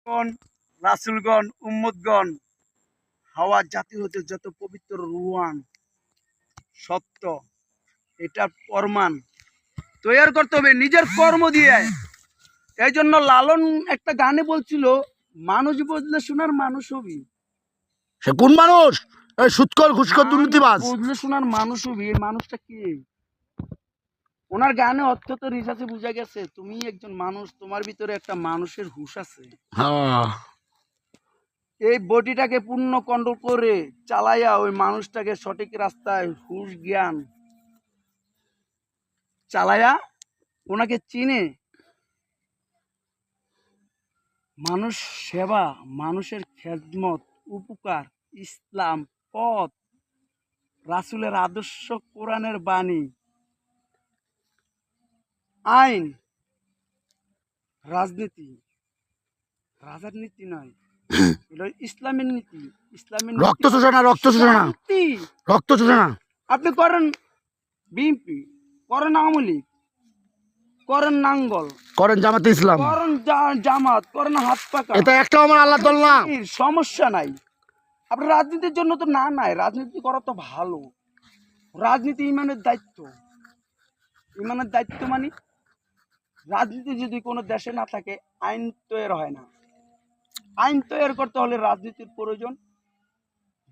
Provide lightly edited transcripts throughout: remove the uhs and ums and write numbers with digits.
গণ রাসূলগণ উম্মতগণ হাওয়া জাতি হতে যত পবিত্র রুহান সত্য এটা প্রমাণ তৈরি করতে হবে নিজের কর্ম দিয়ে। এই জন্য লালন একটা গানে বলছিল, মানুষ বদলে শোনার মানুষ হবি। সে কোন মানুষ? এই সুৎকর ঘুষখোর দুর্নীতিবাজ। বদলে শোনার মানুষ হবি, এই মানুষটা কি? ওনার গানে অর্থ তো রিসার্চে বোঝা গেছে, তুমি একজন মানুষ, তোমার ভিতরে একটা মানুষের হুঁশ আছে। এই বডিটাকে পূর্ণ কন্ট্রোল করে চালাইয়া ওই মানুষটাকে সঠিক রাস্তায় হুঁশ জ্ঞান চালাইয়া ওনাকে চিনে মানুষ সেবা, মানুষের খেদমত, উপকার, ইসলাম পথ, রাসূলের আদর্শ, কোরআনের বাণী, আইন, রাজনীতি, রাজার নীতি নয়, এটা ইসলামের নীতি। ইসলামের রক্ত শোষণা, রক্ত শোষণা, শান্তি। রক্ত শোষণা। আপনি করেন বিএনপি, করেন আওয়ামী লীগ, করেন নাঙ্গল, করেন জামাতে ইসলাম, করেন জামাত, করেন হাত পাকা, এটা একটাও আমার আল্লাহ দল না। সমস্যা নাই। আপনার রাজনীতির জন্য তো না নাই, রাজনীতি করা তো ভালো। রাজনীতি ইমানের দায়িত্ব। ইমানের দায়িত্ব মানে রাজনীতি যদি কোনো দেশে না থাকে আইন তৈরি হয় না। আইন তৈরি করতে হলে রাজনীতির প্রয়োজন।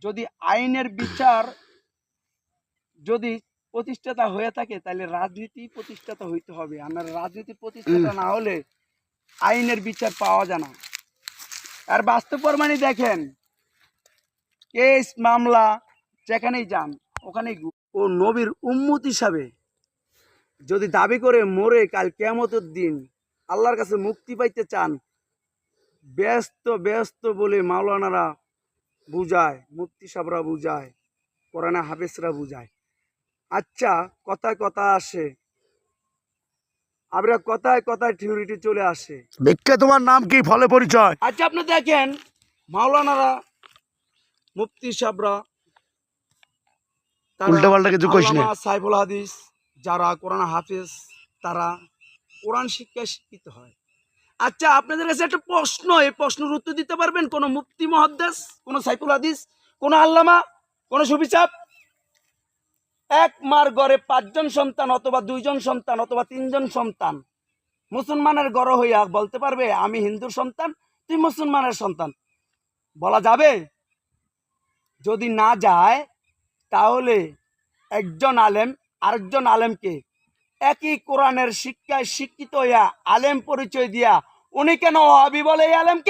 যদি আইনের বিচার যদি প্রতিষ্ঠাতা হয়ে থাকে তাহলে রাজনীতি প্রতিষ্ঠাতা হইতে হবে। আমার রাজনীতি প্রতিষ্ঠাতা না হলে আইনের বিচার পাওয়া যায় না। আর বাস্তব প্রমাণই দেখেন, কেস মামলা যেখানেই যান ওখানেই ও নবীর উম্মত হিসাবে যদি দাবি করে মরে কাল কিয়ামতের দিন আল্লাহর কাছে মুক্তি পাইতে চান, ব্যস্ত ব্যস্ত বলে মাওলানারা বুঝায়, মুফতি সাহেবরা বুঝায়, কোরআনে হাফেজরা বুঝায়। আচ্ছা, কথায় কথা আসে, আমরা কথায় কথায় থিওরিটি চলে আসে। দেখে তোমার নাম কি, ফলে পরিচয়? আচ্ছা, আপনি দেখেন মাওলানারা, মুফতি সাহেবরা, উল্টা পাল্টা কিছু কইস না। সাইফুল হাদিস যারা কোরআন হাফেজ, তারা কোরআন শিক্ষায় শিক্ষিত হয়। আচ্ছা, আপনাদের কাছে একটা প্রশ্ন, এই প্রশ্নের উত্তর দিতে পারবেন কোন মুফতি মুহাদ্দিস, কোন সাইফুল হাদিস, কোন আল্লামা, কোন সুফি সাহেব? এক মার ঘরে 5 জন সন্তান অথবা 2 জন সন্তান অথবা 3 জন সন্তান, মুসলমানের ঘর হইয়া বলতে পারবে আমি হিন্দুর সন্তান, তুই মুসলমানের সন্তান? বলা যাবে? যদি না যায় তাহলে একজন আলেম আরেকজন আলেমকে একই কোরআনের শিক্ষায় শিক্ষিত হইয়া আলেম পরিচয় দিয়া উনি কেন ওয়াহাবি বলে এই আলেমকে?